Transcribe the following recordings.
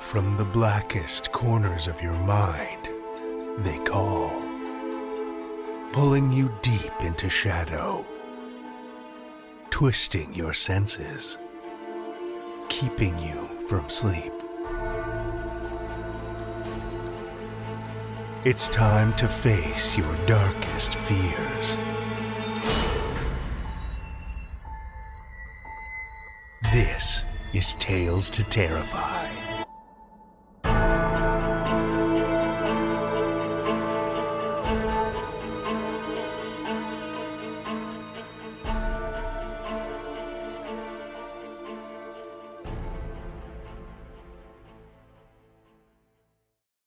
From the blackest corners of your mind, they call, pulling you deep into shadow, twisting your senses, keeping you from sleep. It's time to face your darkest fears. This is Tales to Terrify.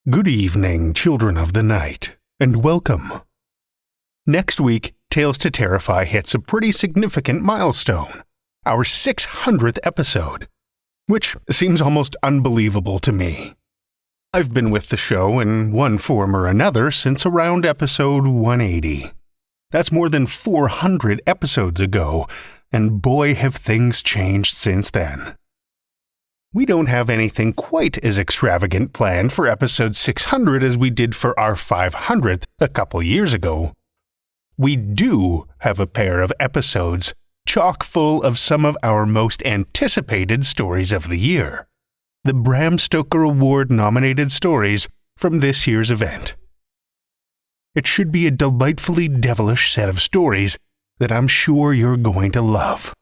Good evening, children of the night, and welcome. Next week, Tales to Terrify hits a pretty significant milestone, our 600th episode, which seems almost unbelievable to me. I've been with the show in one form or another since around episode 180. That's more than 400 episodes ago, and boy have things changed since then. We don't have anything quite as extravagant planned for episode 600 as we did for our 500th a couple years ago. We do have a pair of episodes chock full of some of our most anticipated stories of the year, the Bram Stoker Award-nominated stories from this year's event. It should be a delightfully devilish set of stories that I'm sure you're going to love.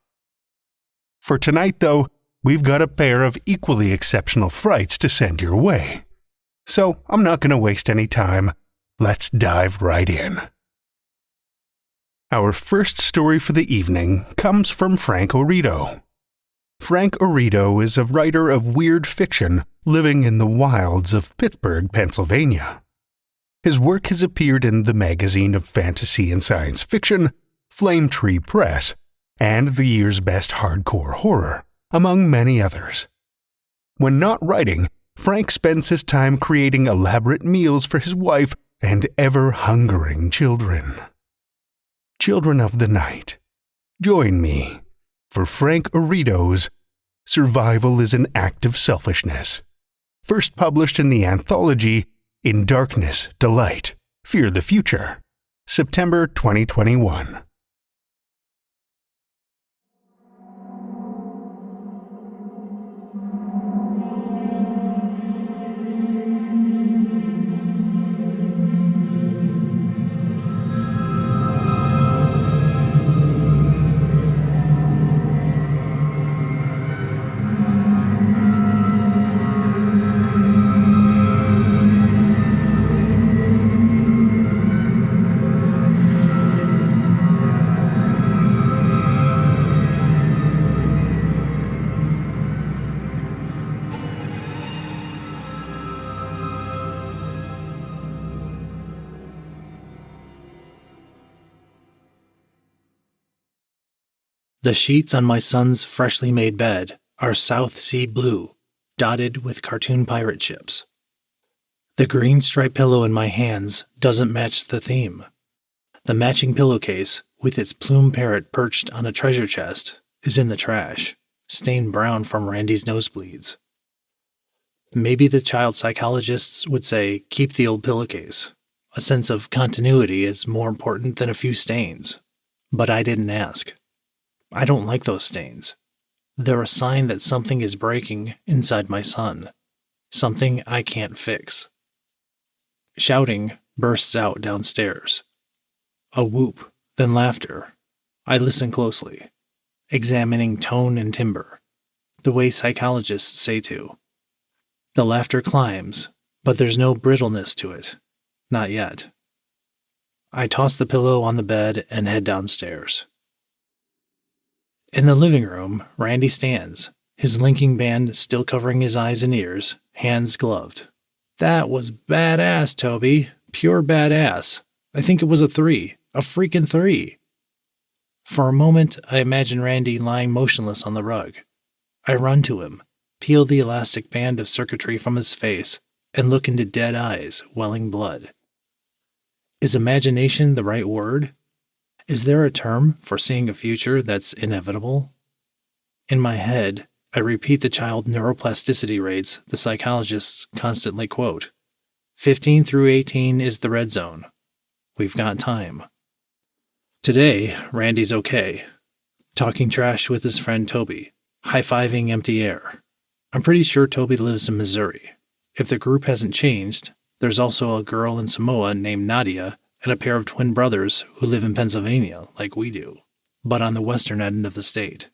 For tonight, though, we've got a pair of equally exceptional frights to send your way. So I'm not going to waste any time. Let's dive right in. Our first story for the evening comes from Frank Oreto. Frank Oreto is a writer of weird fiction living in the wilds of Pittsburgh, Pennsylvania. His work has appeared in the Magazine of Fantasy and Science Fiction, Flame Tree Press, and the year's best hardcore horror, among many others. When not writing, Frank spends his time creating elaborate meals for his wife and ever-hungering children. Children of the night, join me for Frank Oreto's Survival is an Act of Selfishness, first published in the anthology In Darkness, Delight, Fear the Future, September 2021. The sheets on my son's freshly made bed are South Sea blue, dotted with cartoon pirate ships. The green striped pillow in my hands doesn't match the theme. The matching pillowcase, with its plume parrot perched on a treasure chest, is in the trash, stained brown from Randy's nosebleeds. Maybe the child psychologists would say, keep the old pillowcase. A sense of continuity is more important than a few stains. But I didn't ask. I don't like those stains. They're a sign that something is breaking inside my son. Something I can't fix. Shouting bursts out downstairs. A whoop, then laughter. I listen closely, examining tone and timbre, the way psychologists say to. The laughter climbs, but there's no brittleness to it. Not yet. I toss the pillow on the bed and head downstairs. In the living room, Randy stands, his linking band still covering his eyes and ears, hands gloved. That was badass, Toby. Pure badass. I think it was a 3. A freaking 3. For a moment, I imagine Randy lying motionless on the rug. I run to him, peel the elastic band of circuitry from his face, and look into dead eyes, welling blood. Is imagination the right word? Is there a term for seeing a future that's inevitable? In my head, I repeat the child neuroplasticity rates the psychologists constantly quote. 15 through 18 is the red zone. We've got time. Today, Randy's okay. Talking trash with his friend Toby. High-fiving empty air. I'm pretty sure Toby lives in Missouri. If the group hasn't changed, there's also a girl in Samoa named Nadia and a pair of twin brothers who live in Pennsylvania like we do, but on the western end of the state.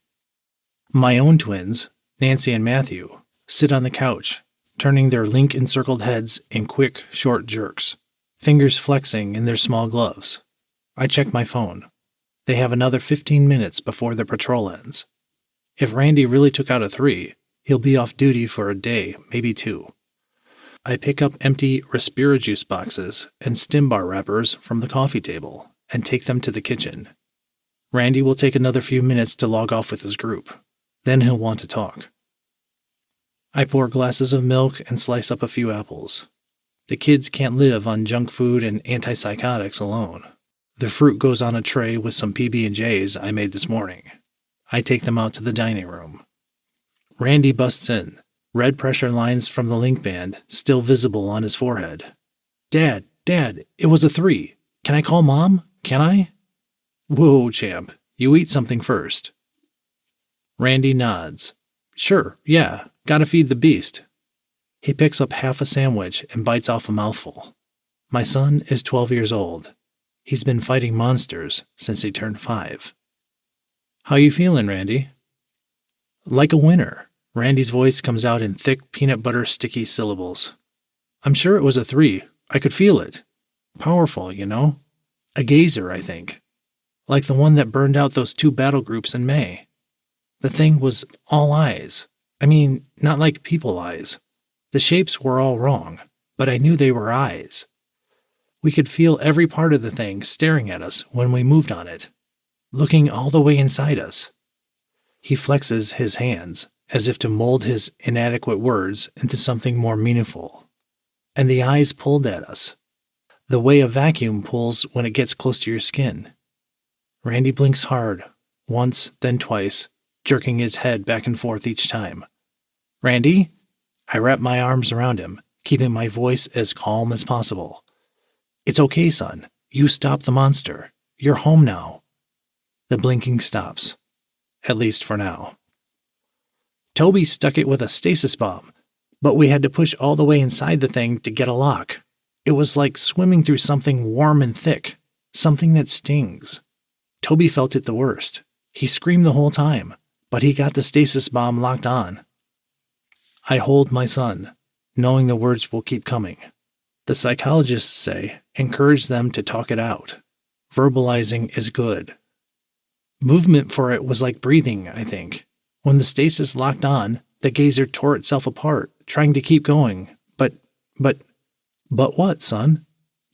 My own twins, Nancy and Matthew, sit on the couch, turning their link-encircled heads in quick, short jerks, fingers flexing in their small gloves. I check my phone. They have another 15 minutes before their patrol ends. If Randy really took out a 3, he'll be off duty for a day, maybe 2. I pick up empty Respirajuice boxes and stim bar wrappers from the coffee table and take them to the kitchen. Randy will take another few minutes to log off with his group. Then he'll want to talk. I pour glasses of milk and slice up a few apples. The kids can't live on junk food and antipsychotics alone. The fruit goes on a tray with some PB&Js I made this morning. I take them out to the dining room. Randy busts in, red pressure lines from the link band still visible on his forehead. Dad, it was a 3. Can I call Mom? Can I? Whoa, champ, you eat something first. Randy nods. Sure, yeah, gotta feed the beast. He picks up half a sandwich and bites off a mouthful. My son is 12 years old. He's been fighting monsters since he turned 5. How you feeling, Randy? Like a winner. Randy's voice comes out in thick peanut butter sticky syllables. I'm sure it was a 3. I could feel it. Powerful, you know? A gazer, I think. Like the one that burned out those 2 battle groups in May. The thing was all eyes. I mean, not like people eyes. The shapes were all wrong, but I knew they were eyes. We could feel every part of the thing staring at us when we moved on it, looking all the way inside us. He flexes his hands as if to mold his inadequate words into something more meaningful. And the eyes pulled at us, the way a vacuum pulls when it gets close to your skin. Randy blinks hard, once, then twice, jerking his head back and forth each time. Randy? I wrap my arms around him, keeping my voice as calm as possible. It's okay, son. You stopped the monster. You're home now. The blinking stops. At least for now. Toby stuck it with a stasis bomb, but we had to push all the way inside the thing to get a lock. It was like swimming through something warm and thick, something that stings. Toby felt it the worst. He screamed the whole time, but he got the stasis bomb locked on. I hold my son, knowing the words will keep coming. The psychologists say, encourage them to talk it out. Verbalizing is good. Movement for it was like breathing, I think. When the stasis locked on, the gazer tore itself apart, trying to keep going. But what, son?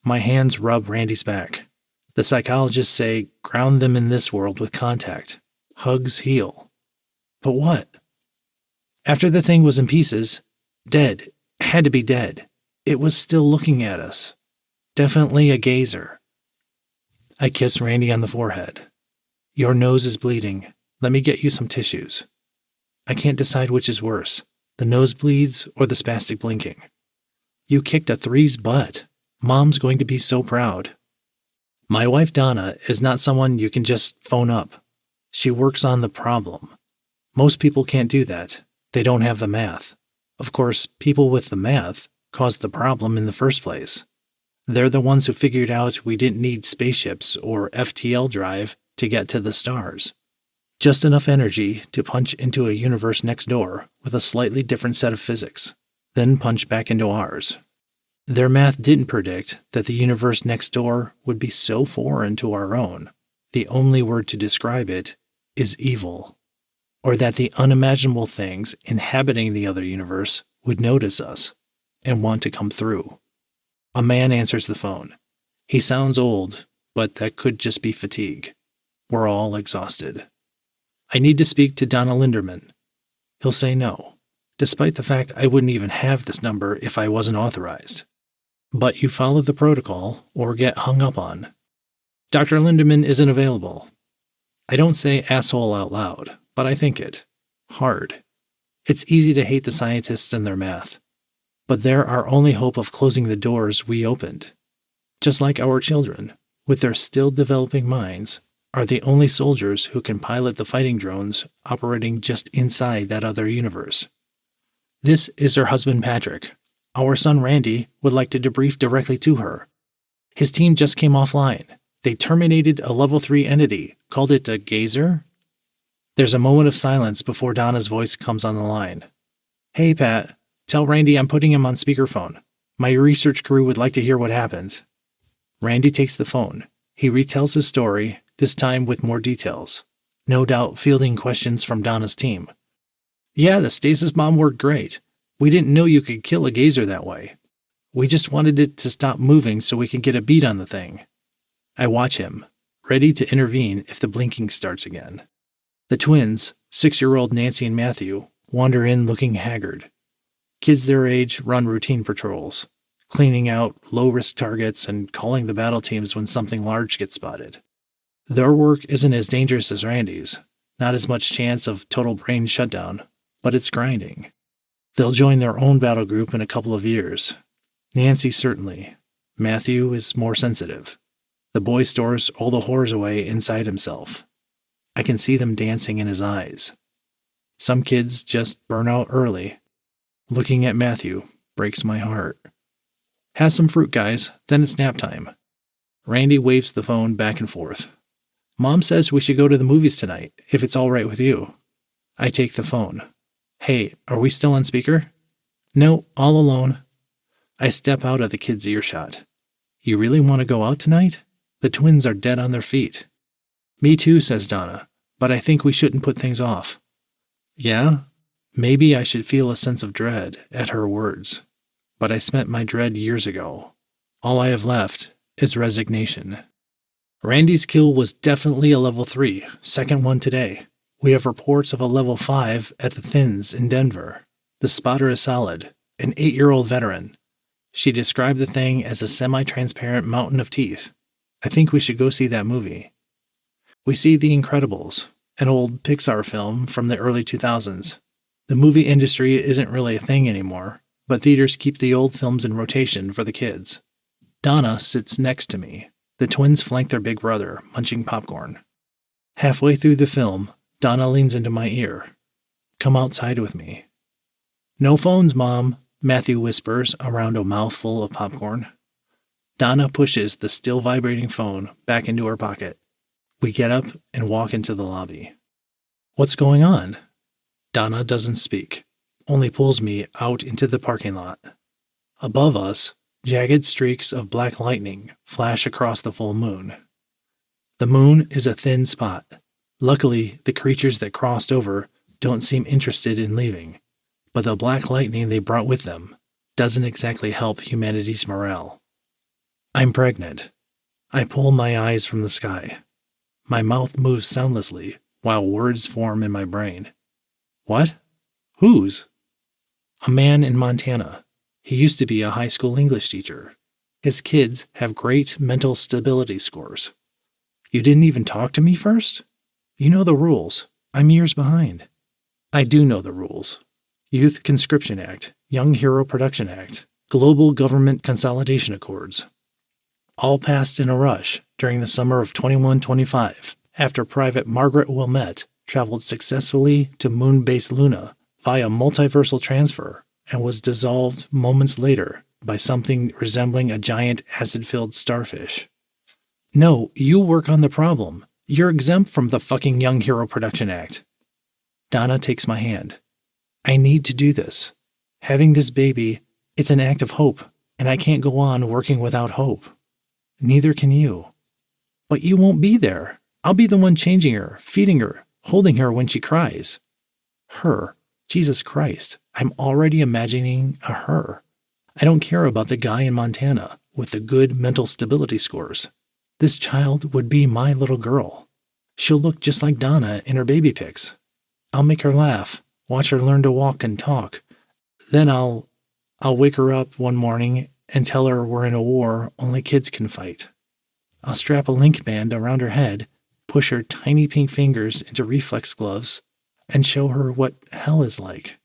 My hands rub Randy's back. The psychologists say, ground them in this world with contact. Hugs heal. But what? After the thing was in pieces, dead, had to be dead. It was still looking at us. Definitely a gazer. I kiss Randy on the forehead. Your nose is bleeding. Let me get you some tissues. I can't decide which is worse, the nosebleeds or the spastic blinking. You kicked a 3's butt. Mom's going to be so proud. My wife Donna is not someone you can just phone up. She works on the problem. Most people can't do that. They don't have the math. Of course, people with the math caused the problem in the first place. They're the ones who figured out we didn't need spaceships or FTL drive to get to the stars. Just enough energy to punch into a universe next door with a slightly different set of physics, then punch back into ours. Their math didn't predict that the universe next door would be so foreign to our own. The only word to describe it is evil. Or that the unimaginable things inhabiting the other universe would notice us and want to come through. A man answers the phone. He sounds old, but that could just be fatigue. We're all exhausted. I need to speak to Donna Linderman. He'll say no, despite the fact I wouldn't even have this number if I wasn't authorized. But you follow the protocol or get hung up on. Dr. Linderman isn't available. I don't say asshole out loud, but I think it. Hard. It's easy to hate the scientists and their math, but they're our only hope of closing the doors we opened. Just like our children, with their still developing minds, are the only soldiers who can pilot the fighting drones operating just inside that other universe. This is her husband Patrick. Our son Randy would like to debrief directly to her. His team just came offline. They terminated a level 3 entity, called it a gazer. There's a moment of silence before Donna's voice comes on the line. Hey Pat, tell Randy I'm putting him on speakerphone. My research crew would like to hear what happened. Randy takes the phone. He retells his story, this time with more details. No doubt fielding questions from Donna's team. Yeah, the stasis bomb worked great. We didn't know you could kill a gazer that way. We just wanted it to stop moving so we could get a beat on the thing. I watch him, ready to intervene if the blinking starts again. The twins, 6-year-old Nancy and Matthew, wander in looking haggard. Kids their age run routine patrols, cleaning out low-risk targets and calling the battle teams when something large gets spotted. Their work isn't as dangerous as Randy's, not as much chance of total brain shutdown, but it's grinding. They'll join their own battle group in a couple of years. Nancy certainly. Matthew is more sensitive. The boy stores all the horrors away inside himself. I can see them dancing in his eyes. Some kids just burn out early. Looking at Matthew breaks my heart. Have some fruit, guys, then it's nap time. Randy waves the phone back and forth. Mom says we should go to the movies tonight, if it's all right with you. I take the phone. Hey, are we still on speaker? No, all alone. I step out of the kid's earshot. You really want to go out tonight? The twins are dead on their feet. Me too, says Donna, but I think we shouldn't put things off. Yeah? Maybe I should feel a sense of dread at her words. But I spent my dread years ago. All I have left is resignation. Randy's kill was definitely a level 3, second one today. We have reports of a level 5 at the Thins in Denver. The spotter is solid, an 8-year-old veteran. She described the thing as a semi-transparent mountain of teeth. I think we should go see that movie. We see The Incredibles, an old Pixar film from the early 2000s. The movie industry isn't really a thing anymore, but theaters keep the old films in rotation for the kids. Donna sits next to me. The twins flank their big brother, munching popcorn. Halfway through the film, Donna leans into my ear. Come outside with me. No phones, Mom, Matthew whispers around a mouthful of popcorn. Donna pushes the still vibrating phone back into her pocket. We get up and walk into the lobby. What's going on? Donna doesn't speak, only pulls me out into the parking lot. Above us, jagged streaks of black lightning flash across the full moon. The moon is a thin spot. Luckily, the creatures that crossed over don't seem interested in leaving, but the black lightning they brought with them doesn't exactly help humanity's morale. I'm pregnant. I pull my eyes from the sky. My mouth moves soundlessly while words form in my brain. What? Whose? A man in Montana. He used to be a high school English teacher. His kids have great mental stability scores. You didn't even talk to me first? You know the rules. I'm years behind. I do know the rules. Youth Conscription Act, Young Hero Production Act, Global Government Consolidation Accords. All passed in a rush during the summer of 2125, after Private Margaret Wilmette traveled successfully to moon base Luna via multiversal transfer and was dissolved moments later by something resembling a giant acid-filled starfish. No, you work on the problem. You're exempt from the fucking Young Hero Production Act. Donna takes my hand. I need to do this. Having this baby, it's an act of hope, and I can't go on working without hope. Neither can you. But you won't be there. I'll be the one changing her, feeding her, holding her when she cries. Her. Jesus Christ. I'm already imagining a her. I don't care about the guy in Montana with the good mental stability scores. This child would be my little girl. She'll look just like Donna in her baby pics. I'll make her laugh, watch her learn to walk and talk. Then I'll wake her up one morning and tell her we're in a war only kids can fight. I'll strap a link band around her head, push her tiny pink fingers into reflex gloves, and show her what hell is like.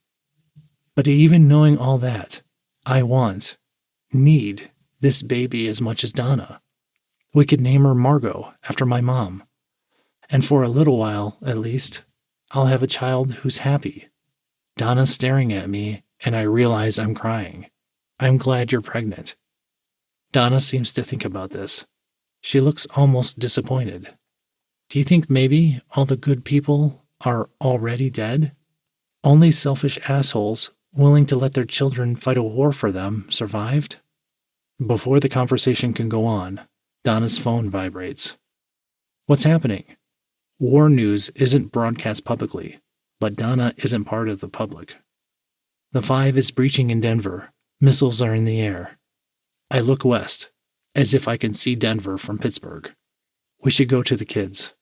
But even knowing all that, I need this baby as much as Donna. We could name her Margot after my mom. And for a little while, at least, I'll have a child who's happy. Donna's staring at me, and I realize I'm crying. I'm glad you're pregnant. Donna seems to think about this. She looks almost disappointed. Do you think maybe all the good people are already dead? Only selfish assholes willing to let their children fight a war for them survived? Before the conversation can go on, Donna's phone vibrates. What's happening? War news isn't broadcast publicly, but Donna isn't part of the public. The 5 is breaching in Denver. Missiles are in the air. I look west, as if I can see Denver from Pittsburgh. We should go to the kids.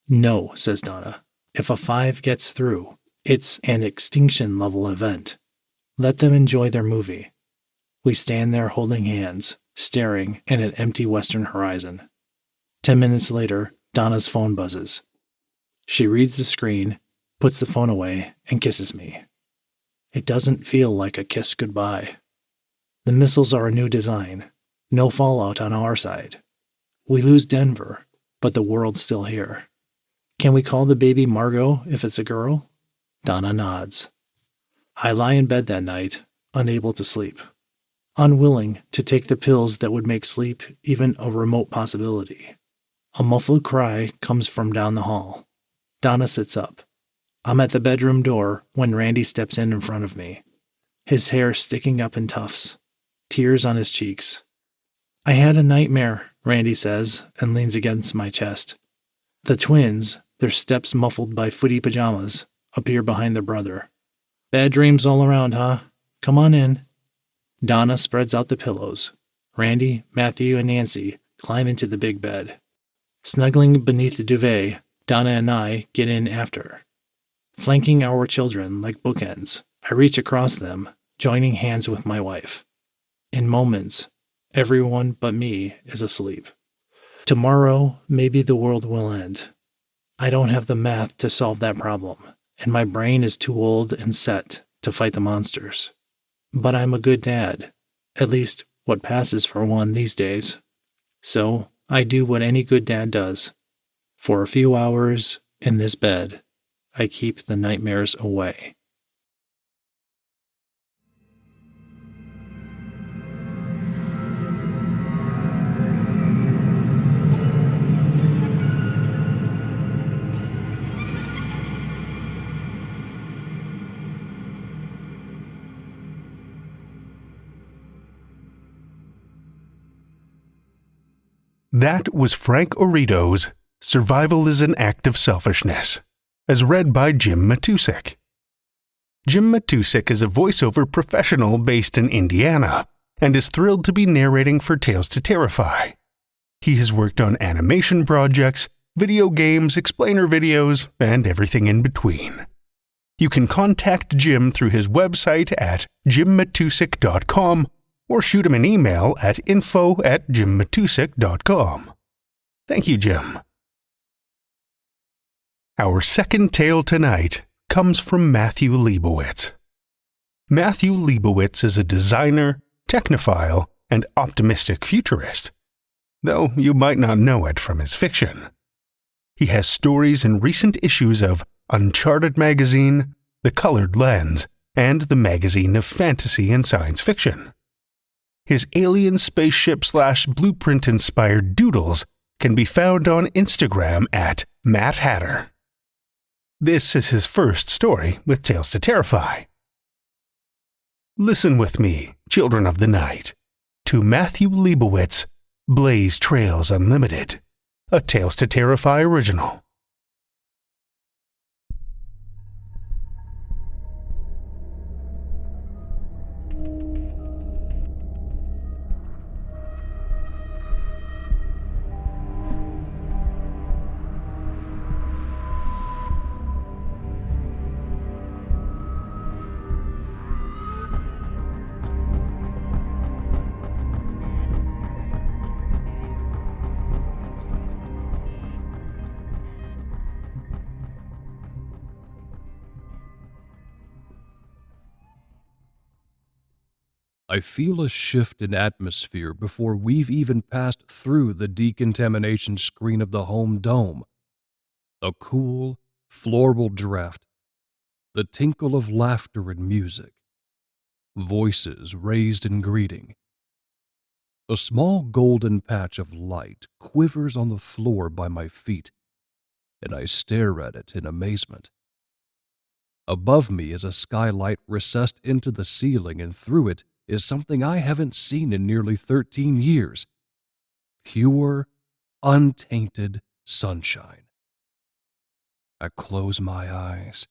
No, says Donna. If a 5 gets through, it's an extinction-level event. Let them enjoy their movie. We stand there holding hands, staring at an empty western horizon. 10 minutes later, Donna's phone buzzes. She reads the screen, puts the phone away, and kisses me. It doesn't feel like a kiss goodbye. The missiles are a new design. No fallout on our side. We lose Denver, but the world's still here. Can we call the baby Margot if it's a girl? Donna nods. I lie in bed that night, unable to sleep. Unwilling to take the pills that would make sleep even a remote possibility. A muffled cry comes from down the hall. Donna sits up. I'm at the bedroom door when Randy steps in front of me. His hair sticking up in tufts. Tears on his cheeks. I had a nightmare, Randy says, and leans against my chest. The twins, their steps muffled by footy pajamas, appear behind their brother. Bad dreams all around, huh? Come on in. Donna spreads out the pillows. Randy, Matthew, and Nancy climb into the big bed. Snuggling beneath the duvet, Donna and I get in after. Flanking our children like bookends, I reach across them, joining hands with my wife. In moments, everyone but me is asleep. Tomorrow, maybe the world will end. I don't have the math to solve that problem, and my brain is too old and set to fight the monsters. But I'm a good dad, at least what passes for one these days. So I do what any good dad does. For a few hours in this bed, I keep the nightmares away. That was Frank Oreto's Survival is an Act of Selfishness, as read by Jim Matusik. Jim Matusik is a voiceover professional based in Indiana and is thrilled to be narrating for Tales to Terrify. He has worked on animation projects, video games, explainer videos, and everything in between. You can contact Jim through his website at jimmatusik.com or shoot him an email at info@jimmatusik.com. Thank you, Jim. Our second tale tonight comes from Mathew Lebowitz. Mathew Lebowitz is a designer, technophile, and optimistic futurist, though you might not know it from his fiction. He has stories in recent issues of Uncharted magazine, The Colored Lens, and the Magazine of Fantasy and Science Fiction. His alien spaceship/blueprint-inspired doodles can be found on Instagram at Matt Hatter. This is his first story with Tales to Terrify. Listen with me, children of the night, to Mathew Lebowitz, Blaze Trails Unlimited, a Tales to Terrify original. I feel a shift in atmosphere before we've even passed through the decontamination screen of the home dome. A cool, floral draft, the tinkle of laughter and music, voices raised in greeting. A small golden patch of light quivers on the floor by my feet, and I stare at it in amazement. Above me is a skylight recessed into the ceiling, and through it is something I haven't seen in nearly 13 years. Pure, untainted sunshine. I close my eyes,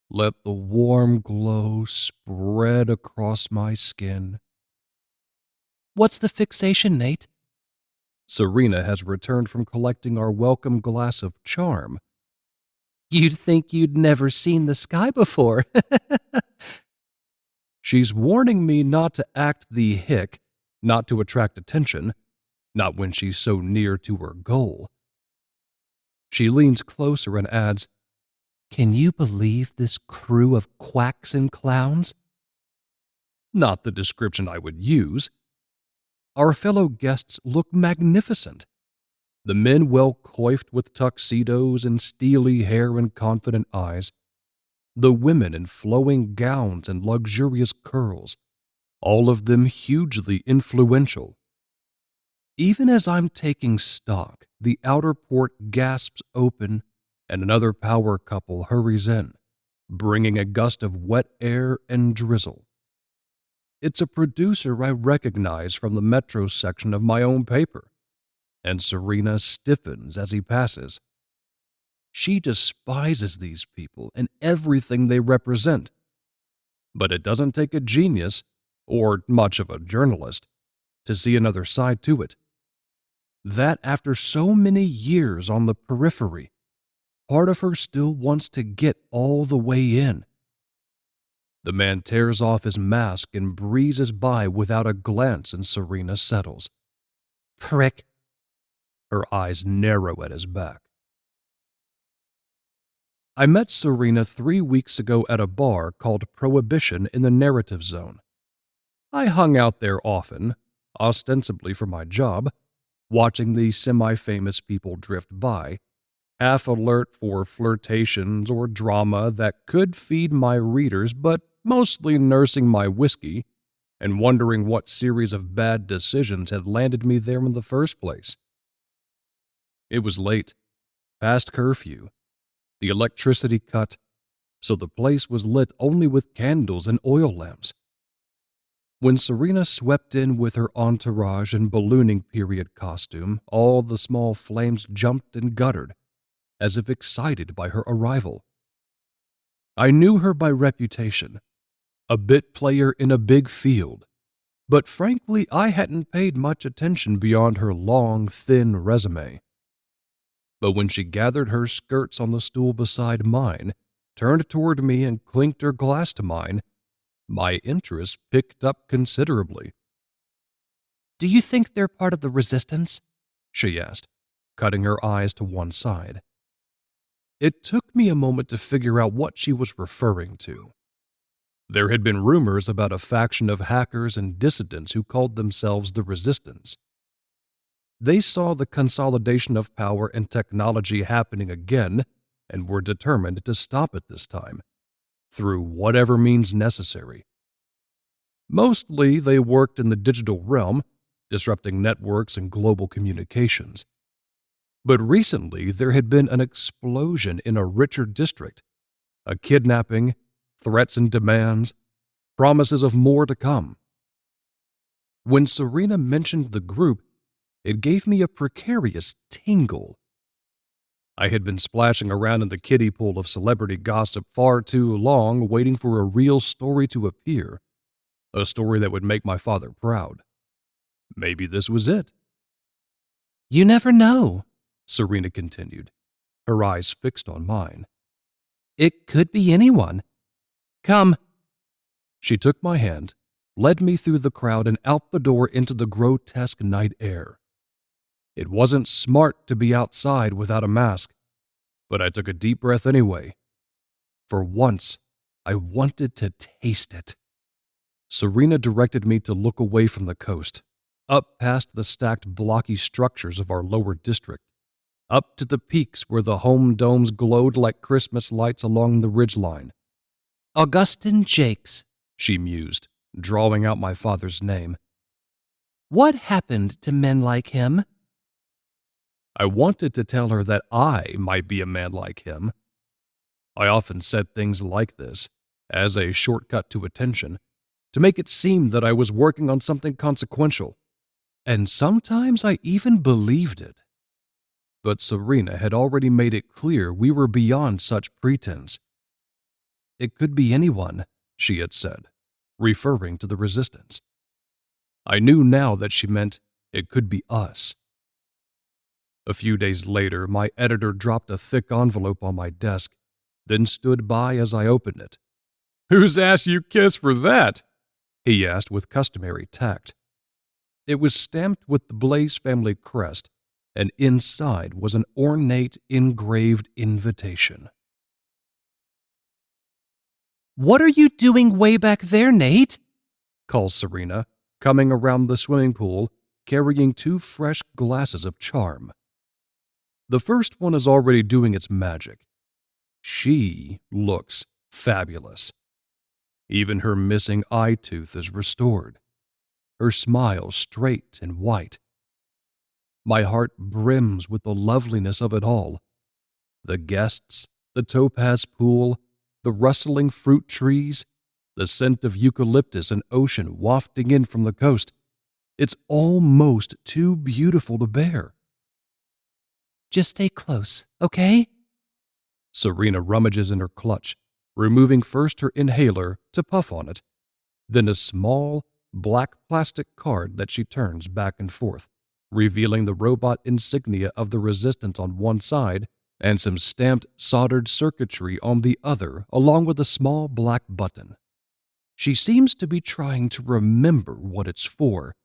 let the warm glow spread across my skin. What's the fixation, Nate? Serena has returned from collecting our welcome glass of charm. You'd think you'd never seen the sky before. She's warning me not to act the hick, not to attract attention, not when she's so near to her goal. She leans closer and adds, Can you believe this crew of quacks and clowns? Not the description I would use. Our fellow guests look magnificent. The men well coiffed with tuxedos and steely hair and confident eyes. The women in flowing gowns and luxurious curls, all of them hugely influential. Even as I'm taking stock, the outer port gasps open and another power couple hurries in, bringing a gust of wet air and drizzle. It's a producer I recognize from the metro section of my own paper, and Serena stiffens as he passes. She despises these people and everything they represent. But it doesn't take a genius, or much of a journalist, to see another side to it. That after so many years on the periphery, part of her still wants to get all the way in. The man tears off his mask and breezes by without a glance, and Serena settles. Prick. Her eyes narrow at his back. I met Serena 3 weeks ago at a bar called Prohibition in the Narrative Zone. I hung out there often, ostensibly for my job, watching the semi-famous people drift by, half alert for flirtations or drama that could feed my readers, but mostly nursing my whiskey and wondering what series of bad decisions had landed me there in the first place. It was late, past curfew, the electricity cut, so the place was lit only with candles and oil lamps. When Serena swept in with her entourage and ballooning period costume, all the small flames jumped and guttered, as if excited by her arrival. I knew her by reputation, a bit player in a big field, but frankly I hadn't paid much attention beyond her long, thin resume. But when she gathered her skirts on the stool beside mine, turned toward me and clinked her glass to mine, my interest picked up considerably. Do you think they're part of the resistance? She asked, cutting her eyes to one side. It took me a moment to figure out what she was referring to. There had been rumors about a faction of hackers and dissidents who called themselves the Resistance. They saw the consolidation of power and technology happening again and were determined to stop it this time, through whatever means necessary. Mostly, they worked in the digital realm, disrupting networks and global communications. But recently, there had been an explosion in a richer district, a kidnapping, threats and demands, promises of more to come. When Serena mentioned the group, it gave me a precarious tingle. I had been splashing around in the kiddie pool of celebrity gossip far too long, waiting for a real story to appear, a story that would make my father proud. Maybe this was it. You never know, Serena continued, her eyes fixed on mine. It could be anyone. Come. She took my hand, led me through the crowd and out the door into the grotesque night air. It wasn't smart to be outside without a mask, but I took a deep breath anyway. For once, I wanted to taste it. Serena directed me to look away from the coast, up past the stacked blocky structures of our lower district, up to the peaks where the home domes glowed like Christmas lights along the ridgeline. Augustin Jakes, she mused, drawing out my father's name. What happened to men like him? I wanted to tell her that I might be a man like him. I often said things like this, as a shortcut to attention, to make it seem that I was working on something consequential, and sometimes I even believed it. But Serena had already made it clear we were beyond such pretense. It could be anyone, she had said, referring to the resistance. I knew now that she meant it could be us. A few days later, my editor dropped a thick envelope on my desk, then stood by as I opened it. "Whose ass you kiss for that?" he asked with customary tact. It was stamped with the Blaze family crest, and inside was an ornate engraved invitation. What are you doing way back there, Nate? Calls Serena, coming around the swimming pool, carrying 2 fresh glasses of charm. The first one is already doing its magic. She looks fabulous. Even her missing eye tooth is restored. Her smile straight and white. My heart brims with the loveliness of it all. The guests, the topaz pool, the rustling fruit trees, the scent of eucalyptus and ocean wafting in from the coast. It's almost too beautiful to bear. Just stay close, okay? Serena rummages in her clutch, removing first her inhaler to puff on it, then a small, black plastic card that she turns back and forth, revealing the robot insignia of the Resistance on one side and some stamped soldered circuitry on the other, along with a small black button. She seems to be trying to remember what it's for.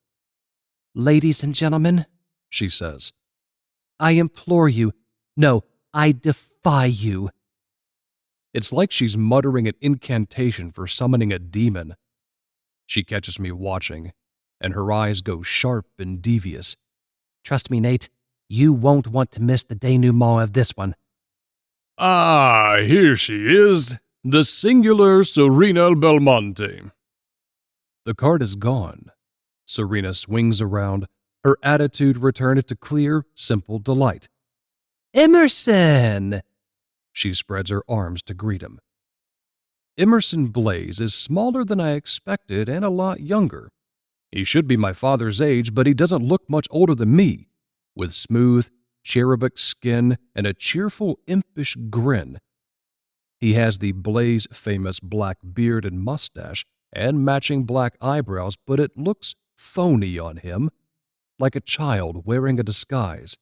Ladies and gentlemen, she says, I implore you, no, I defy you. It's like she's muttering an incantation for summoning a demon. She catches me watching, and her eyes go sharp and devious. Trust me, Nate, you won't want to miss the denouement of this one. Ah, here she is, the singular Serena Belmonte. The card is gone. Serena swings around, her attitude returned to clear, simple delight. Emerson! She spreads her arms to greet him. Emerson Blaze is smaller than I expected and a lot younger. He should be my father's age, but he doesn't look much older than me, with smooth, cherubic skin and a cheerful, impish grin. He has the Blaze famous black beard and mustache and matching black eyebrows, but it looks phony on him, like a child wearing a disguise.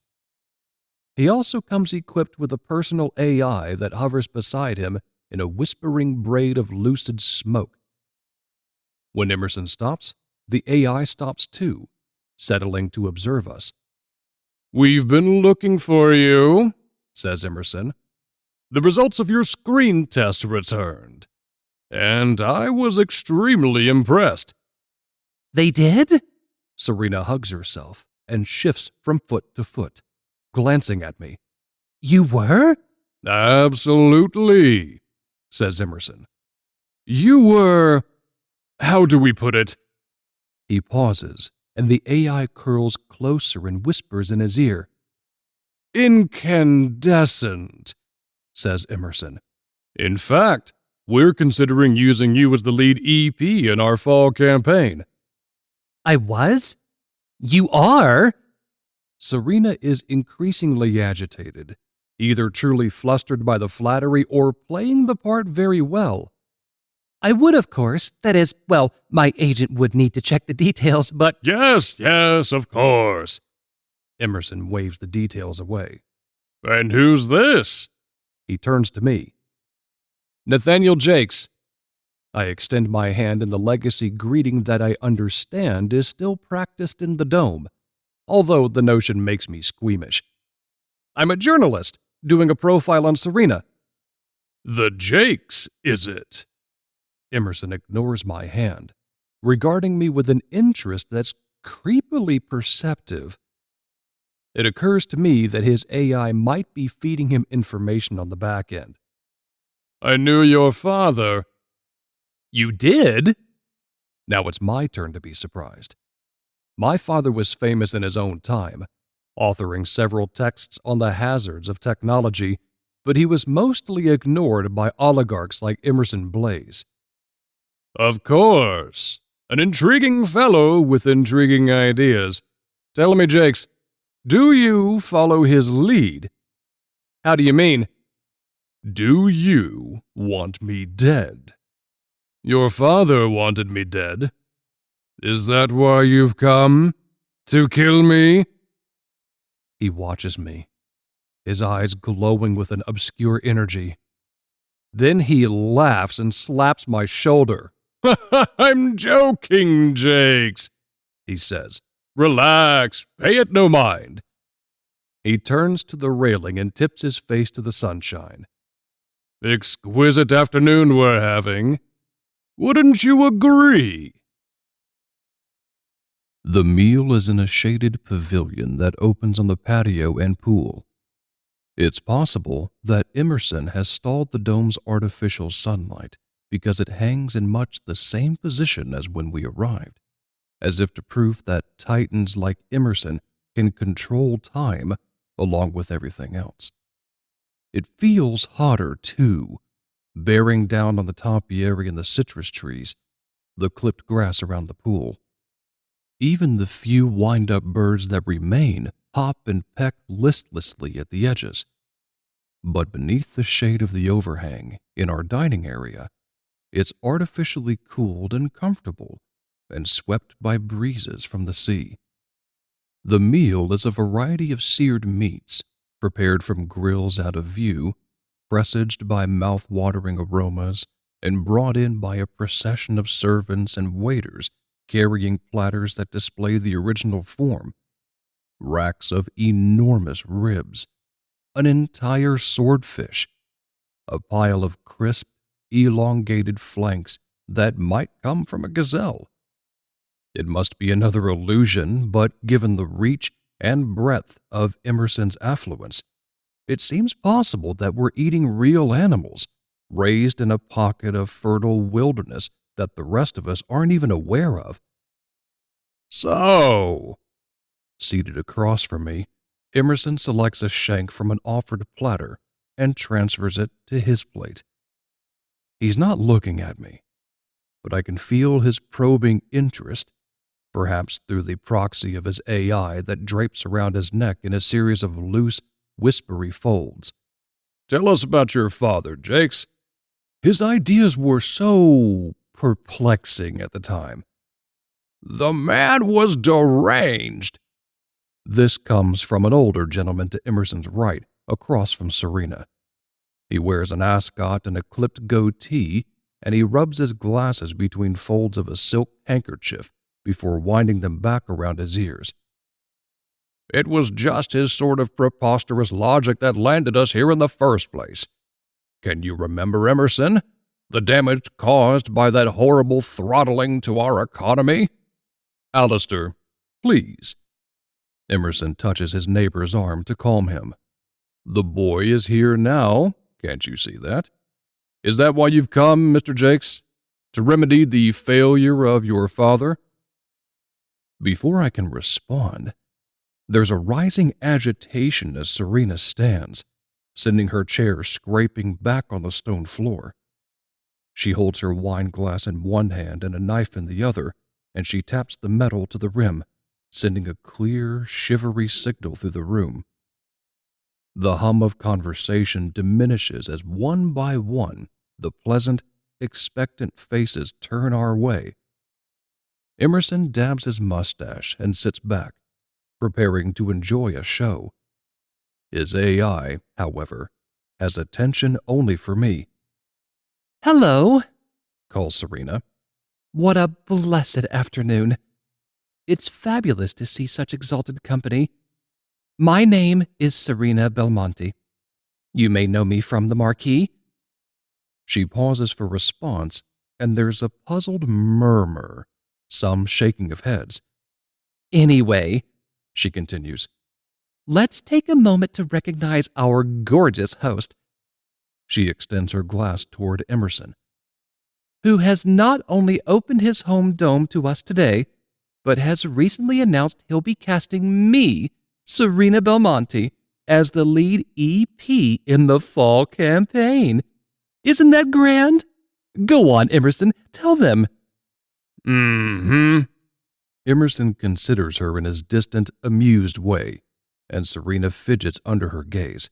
He also comes equipped with a personal AI that hovers beside him in a whispering braid of lucid smoke. When Emerson stops, the AI stops too, settling to observe us. "We've been looking for you," says Emerson. "The results of your screen test returned, and I was extremely impressed." They did? Serena hugs herself and shifts from foot to foot, glancing at me. You were? "Absolutely," says Emerson. "You were... how do we put it?" He pauses, and the AI curls closer and whispers in his ear. "Incandescent," says Emerson. "In fact, we're considering using you as the lead EP in our fall campaign." I was? You are? Serena is increasingly agitated, either truly flustered by the flattery or playing the part very well. I would, of course. That is, well, my agent would need to check the details, but... Yes, of course. Emerson waves the details away. "And who's this?" He turns to me. "Nathaniel Jakes." I extend my hand in the legacy greeting that I understand is still practiced in the dome, although the notion makes me squeamish. "I'm a journalist, doing a profile on Serena." "The Jakes, is it?" Emerson ignores my hand. regarding me with an interest that's creepily perceptive. It occurs to me that his AI might be feeding him information on the back end. I knew your father. You did? Now it's my turn to be surprised. My father was famous in his own time, authoring several texts on the hazards of technology, but he was mostly ignored by oligarchs like Emerson Blaze. Of course, an intriguing fellow with intriguing ideas. Tell me, Jakes, do you follow his lead? How do you mean? Do you want me dead? Your father wanted me dead. Is that why you've come? To kill me? He watches me, his eyes glowing with an obscure energy. Then he laughs and slaps my shoulder. I'm joking, Jakes, he says. Relax, pay it no mind. He turns to the railing and tips his face to the sunshine. Exquisite afternoon we're having. Wouldn't you agree? The meal is in a shaded pavilion that opens on the patio and pool. It's possible that Emerson has stalled the dome's artificial sunlight because it hangs in much the same position as when we arrived, as if to prove that titans like Emerson can control time along with everything else. It feels hotter, too, bearing down on the topiary and the citrus trees, the clipped grass around the pool. Even the few wind-up birds that remain hop and peck listlessly at the edges. But beneath the shade of the overhang, in our dining area, it's artificially cooled and comfortable and swept by breezes from the sea. The meal is a variety of seared meats, prepared from grills out of view, presaged by mouth-watering aromas, and brought in by a procession of servants and waiters carrying platters that display the original form. Racks of enormous ribs, an entire swordfish, a pile of crisp, elongated flanks that might come from a gazelle. It must be another illusion, but given the reach and breadth of Emerson's affluence, it seems possible that we're eating real animals, raised in a pocket of fertile wilderness that the rest of us aren't even aware of. So, seated across from me, Emerson selects a shank from an offered platter and transfers it to his plate. He's not looking at me, but I can feel his probing interest, perhaps through the proxy of his AI that drapes around his neck in a series of loose, whispery folds. Tell us about your father, Jakes. His ideas were so perplexing at the time. The man was deranged. This comes from an older gentleman to Emerson's right, across from Serena. He wears an ascot and a clipped goatee, and he rubs his glasses between folds of a silk handkerchief before winding them back around his ears. It was just his sort of preposterous logic that landed us here in the first place. Can you remember, Emerson? The damage caused by that horrible throttling to our economy? Alistair, please. Emerson touches his neighbor's arm to calm him. The boy is here now, can't you see that? Is that why you've come, Mr. Jakes? To remedy the failure of your father? Before I can respond, there's a rising agitation as Serena stands, sending her chair scraping back on the stone floor. She holds her wine glass in one hand and a knife in the other, and she taps the metal to the rim, sending a clear, shivery signal through the room. The hum of conversation diminishes as one by one the pleasant, expectant faces turn our way. Emerson dabs his mustache and sits back, preparing to enjoy a show. His AI, however, has attention only for me. Hello, calls Serena. What a blessed afternoon. It's fabulous to see such exalted company. My name is Serena Belmonte. You may know me from the Marquis. She pauses for response, and there's a puzzled murmur some shaking of heads. Anyway, She continues. let's take a moment to recognize our gorgeous host, She extends her glass toward Emerson. who has not only opened his home dome to us today, but has recently announced he'll be casting me, Serena Belmonte, as the lead EP in the fall campaign. Isn't that grand? Go on, Emerson, tell them. Mm-hmm. Emerson considers her in his distant, amused way, and Serena fidgets under her gaze.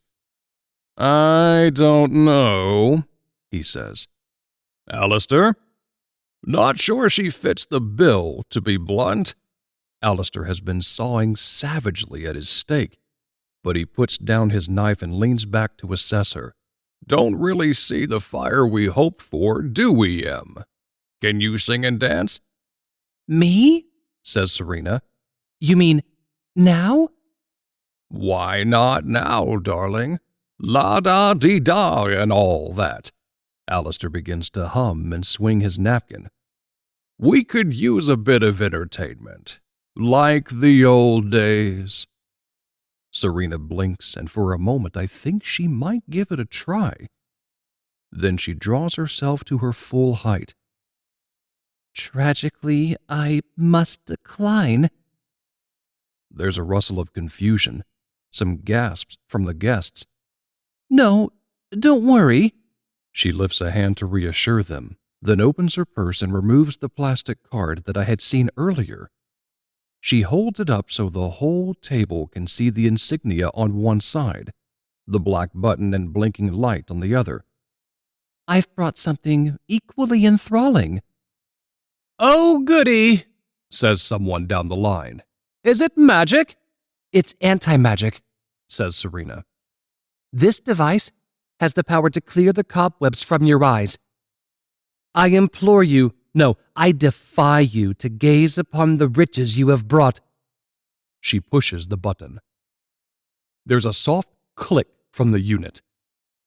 I don't know, he says. Alistair? Not sure she fits the bill, to be blunt. Alistair has been sawing savagely at his steak, but he puts down his knife and leans back to assess her. Don't really see the fire we hoped for, do we, Em? Can you sing and dance? Me? Says Serena. You mean now? Why not now, darling? La-da-dee-da and all that. Alistair begins to hum and swing his napkin. We could use a bit of entertainment, like the old days. Serena blinks, and for a moment I think she might give it a try. Then she draws herself to her full height. Tragically, I must decline. There's a rustle of confusion, some gasps from the guests. No, don't worry. She lifts a hand to reassure them, then opens her purse and removes the plastic card that I had seen earlier. She holds it up so the whole table can see the insignia on one side, the black button and blinking light on the other. I've brought something equally enthralling. Oh, goody, Says someone down the line. is it magic? It's anti-magic. Says Serena. This device has the power to clear the cobwebs from your eyes. I implore you, no, I defy you to gaze upon the riches you have brought. She pushes the button. There's a soft click from the unit,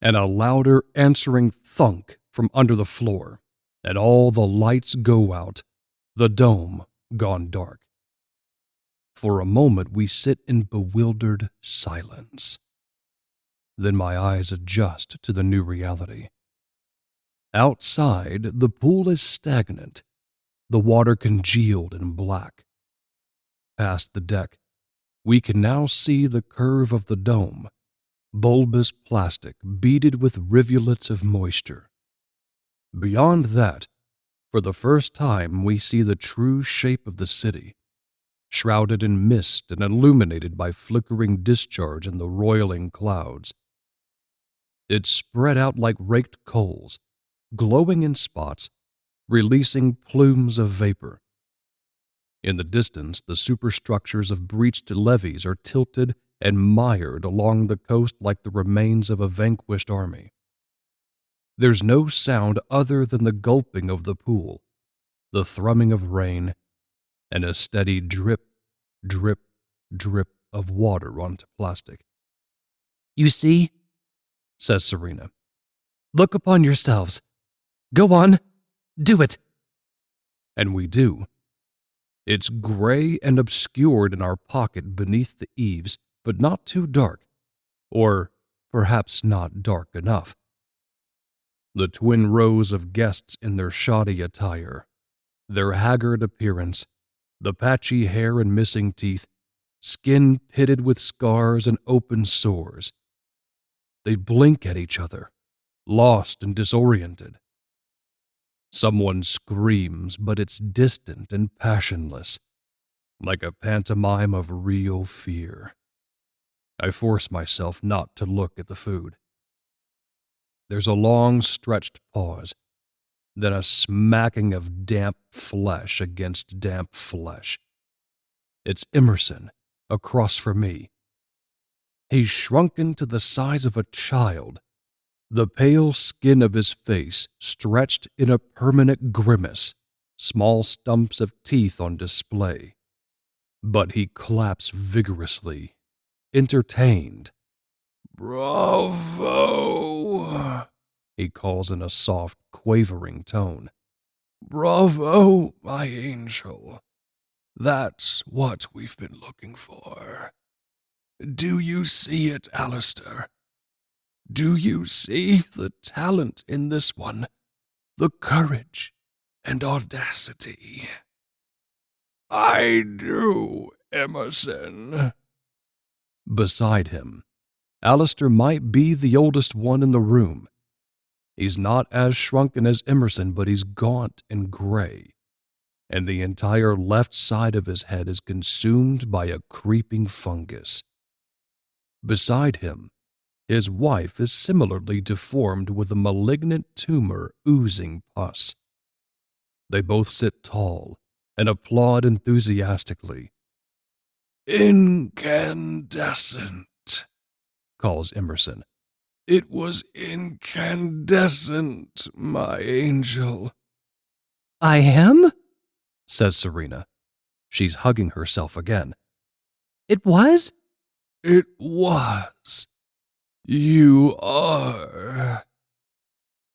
and a louder answering thunk from under the floor, and all the lights go out, the dome gone dark. For a moment we sit in bewildered silence. Then my eyes adjust to the new reality. Outside, the pool is stagnant, the water congealed and black. Past the deck, we can now see the curve of the dome, bulbous plastic beaded with rivulets of moisture. Beyond that, for the first time we see the true shape of the city, shrouded in mist and illuminated by flickering discharge in the roiling clouds. It's spread out like raked coals, glowing in spots, releasing plumes of vapor. In the distance, the superstructures of breached levees are tilted and mired along the coast like the remains of a vanquished army. There's no sound other than the gulping of the pool, the thrumming of rain, and a steady drip, drip, drip of water onto plastic. You see, Says Serena. look upon yourselves. Go on, do it. And we do. It's gray and obscured in our pocket beneath the eaves, but not too dark, or perhaps not dark enough. The twin rows of guests in their shoddy attire, their haggard appearance, the patchy hair and missing teeth, skin pitted with scars and open sores. They blink at each other, lost and disoriented. Someone screams, but it's distant and passionless, like a pantomime of real fear. I force myself not to look at the food. There's a long stretched pause, then a smacking of damp flesh against damp flesh. It's Emerson, across from me. He's shrunken to the size of a child, the pale skin of his face stretched in a permanent grimace, small stumps of teeth on display. But he claps vigorously, entertained. Bravo! He calls in a soft, quavering tone. Bravo, my angel. That's what we've been looking for. Do you see it, Alistair? Do you see the talent in this one? The courage and audacity? I do, Emerson. Beside him, Alistair might be the oldest one in the room. He's not as shrunken as Emerson, but he's gaunt and gray, and the entire left side of his head is consumed by a creeping fungus. Beside him, his wife is similarly deformed with a malignant tumor oozing pus. They both sit tall and applaud enthusiastically. Incandescent, calls Emerson. It was incandescent, my angel. I am? Says Serena. She's hugging herself again. It was? It was. You are.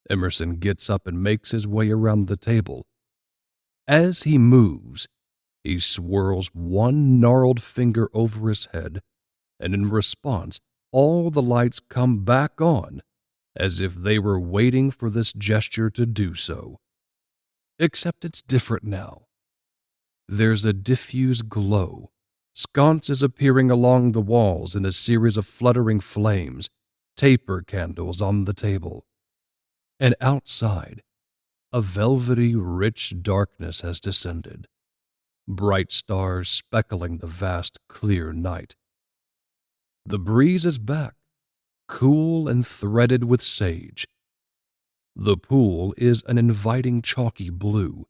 Emerson gets up and makes his way around the table. As he moves, he swirls one gnarled finger over his head, and in response, all the lights come back on, as if they were waiting for this gesture to do so. Except it's different now. There's a diffuse glow, sconces appearing along the walls in a series of fluttering flames, taper candles on the table. And outside, a velvety, rich darkness has descended, bright stars speckling the vast, clear night. The breeze is back, cool and threaded with sage. The pool is an inviting chalky blue.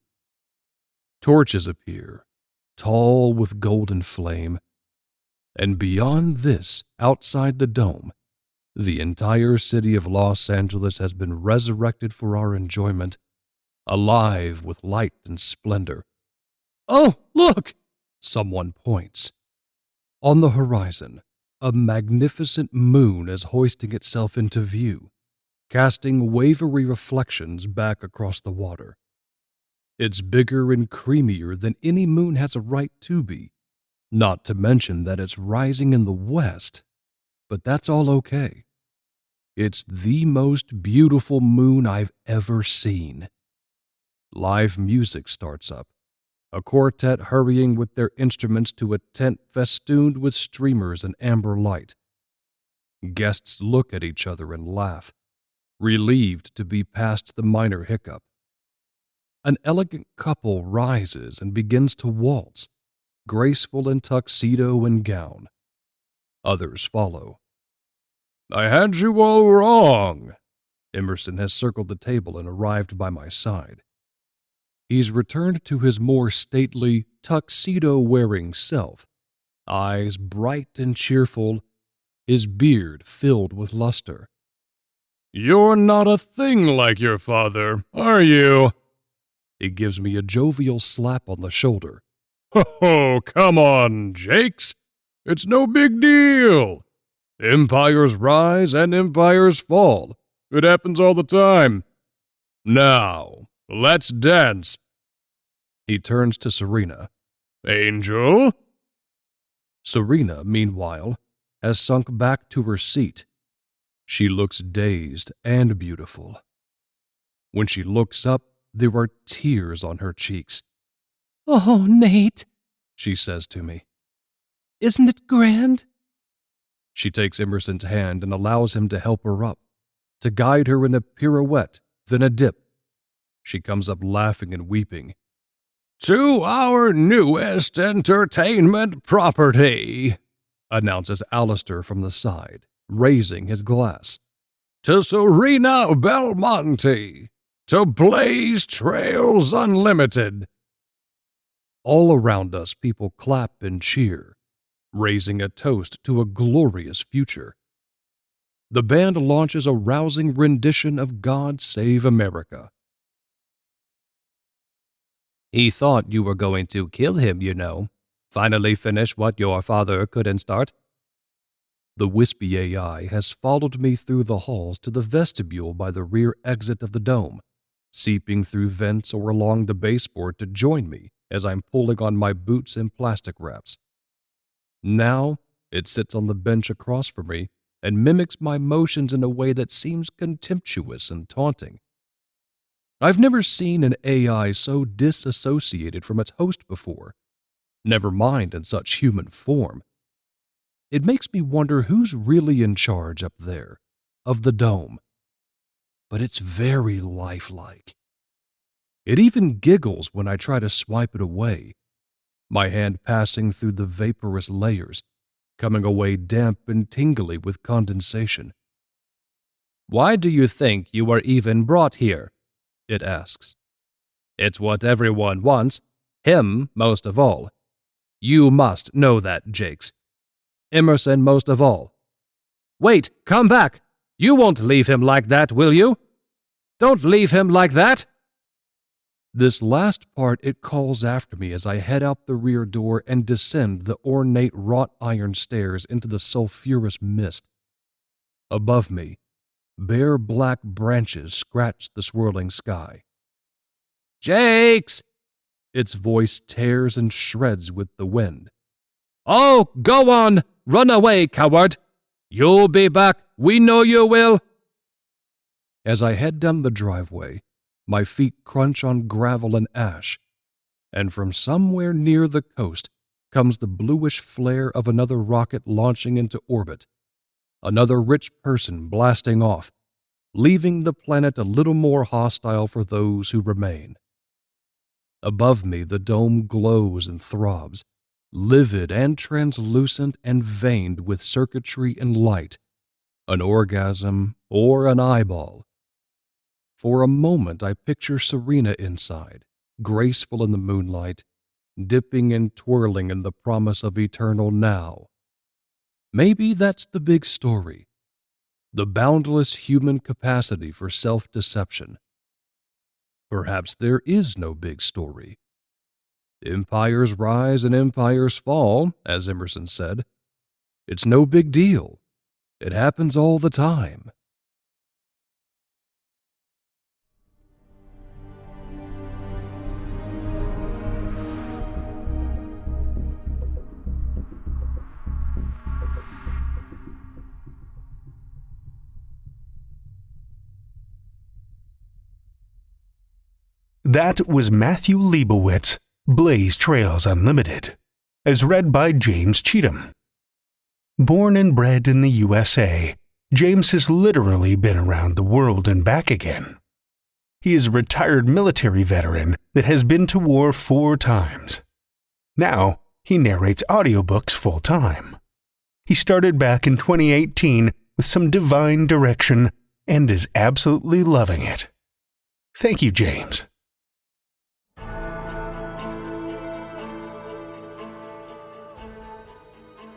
Torches appear, tall with golden flame, and beyond this, outside the dome, the entire city of Los Angeles has been resurrected for our enjoyment, alive with light and splendor. Oh, look! Someone points. On the horizon, a magnificent moon is hoisting itself into view, casting wavery reflections back across the water. It's bigger and creamier than any moon has a right to be, not to mention that it's rising in the west, but that's all okay. It's the most beautiful moon I've ever seen. Live music starts up, a quartet hurrying with their instruments to a tent festooned with streamers and amber light. Guests look at each other and laugh, relieved to be past the minor hiccup. An elegant couple rises and begins to waltz, graceful in tuxedo and gown. Others follow. I had you all wrong. Emerson has circled the table and arrived by my side. He's returned to his more stately, tuxedo-wearing self, eyes bright and cheerful, his beard filled with luster. You're not a thing like your father, are you? He gives me a jovial slap on the shoulder. Oh, come on, Jakes. It's no big deal. Empires rise and empires fall. It happens all the time. Now, let's dance. He turns to Serena. Angel? Serena, meanwhile, has sunk back to her seat. She looks dazed and beautiful. When she looks up, there are tears on her cheeks. Oh, Nate, She says to me. isn't it grand? She takes Emerson's hand and allows him to help her up, to guide her in a pirouette, then a dip. She comes up laughing and weeping. To our newest entertainment property, announces Alistair from the side, raising his glass. To Serena Belmonte, to Blaze Trails Unlimited. All around us, people clap and cheer, raising a toast to a glorious future. The band launches a rousing rendition of God Save America. He thought you were going to kill him, you know. Finally finish what your father couldn't start. The wispy AI has followed me through the halls to the vestibule by the rear exit of the dome, seeping through vents or along the baseboard to join me as I'm pulling on my boots and plastic wraps. Now, it sits on the bench across from me and mimics my motions in a way that seems contemptuous and taunting. I've never seen an AI so disassociated from its host before, never mind in such human form. It makes me wonder who's really in charge up there, of the dome. But it's very lifelike. It even giggles when I try to swipe it away, my hand passing through the vaporous layers, coming away damp and tingly with condensation. "Why do you think you were even brought here?" it asks. "It's what everyone wants, him most of all. You must know that, Jakes. Emerson most of all. Wait, come back! You won't leave him like that, will you? Don't leave him like that!" This last part it calls after me as I head out the rear door and descend the ornate wrought iron stairs into the sulphurous mist. Above me, bare black branches scratch the swirling sky. "Jakes!" Its voice tears and shreds with the wind. "Oh, go on! Run away, coward! You'll be back, we know you will!" As I head down the driveway, my feet crunch on gravel and ash, and from somewhere near the coast comes the bluish flare of another rocket launching into orbit, another rich person blasting off, leaving the planet a little more hostile for those who remain. Above me, the dome glows and throbs, livid and translucent and veined with circuitry and light, an orgasm or an eyeball. For a moment, I picture Serena inside, graceful in the moonlight, dipping and twirling in the promise of eternal now. Maybe that's the big story, the boundless human capacity for self-deception. Perhaps there is no big story. Empires rise and empires fall, as Emerson said. It's no big deal. It happens all the time. That was Mathew Lebowitz, Blaze Trails Unlimited, as read by James Cheatham. Born and bred in the USA, James has literally been around the world and back again. He is a retired military veteran that has been to war 4 times. Now, he narrates audiobooks full-time. He started back in 2018 with some divine direction and is absolutely loving it. Thank you, James.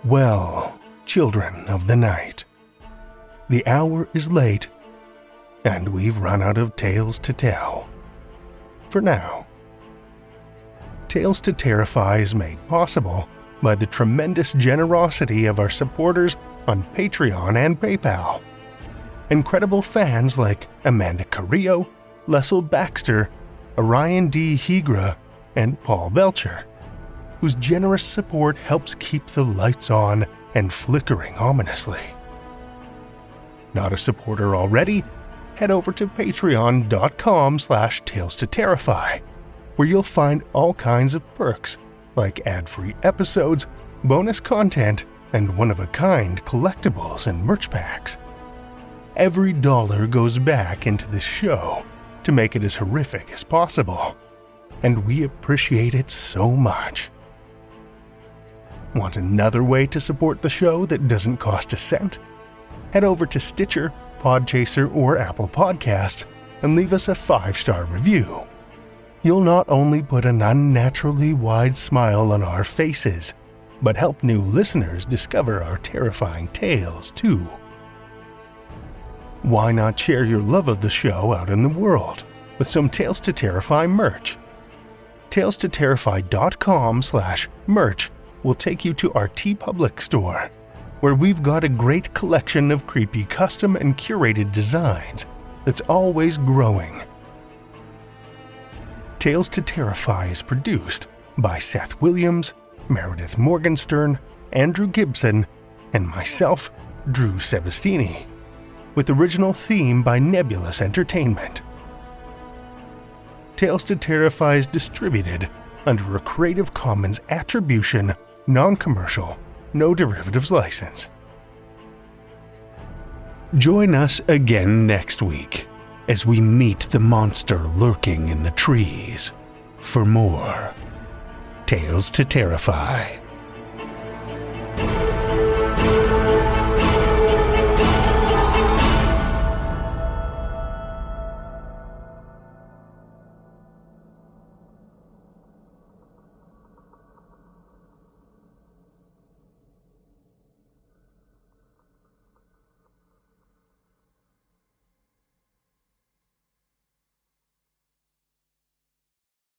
Well, children of the night, the hour is late, and we've run out of tales to tell. For now. Tales to Terrify is made possible by the tremendous generosity of our supporters on Patreon and PayPal. Incredible fans like Amanda Carrillo, Lestle Baxter, Orion D, Hegre, and Paul Belcher, whose generous support helps keep the lights on and flickering ominously. Not a supporter already? Head over to patreon.com/Tales to Terrify, where you'll find all kinds of perks like ad-free episodes, bonus content, and one-of-a-kind collectibles and merch packs. Every dollar goes back into this show to make it as horrific as possible, and we appreciate it so much. Want another way to support the show that doesn't cost a cent? Head over to Stitcher, Podchaser, or Apple Podcasts and leave us a 5-star review. You'll not only put an unnaturally wide smile on our faces, but help new listeners discover our terrifying tales too. Why not share your love of the show out in the world with some Tales to Terrify merch? TalesToTerrify.com/merch will take you to our TeePublic store, where we've got a great collection of creepy custom and curated designs that's always growing. Tales to Terrify is produced by Seth Williams, Meredith Morgenstern, Andrew Gibson, and myself, Drew Sebastini, with original theme by Nebulous Entertainment. Tales to Terrify is distributed under a Creative Commons Attribution, Non-Commercial, No Derivatives license. Join us again next week as we meet the monster lurking in the trees for more Tales to Terrify.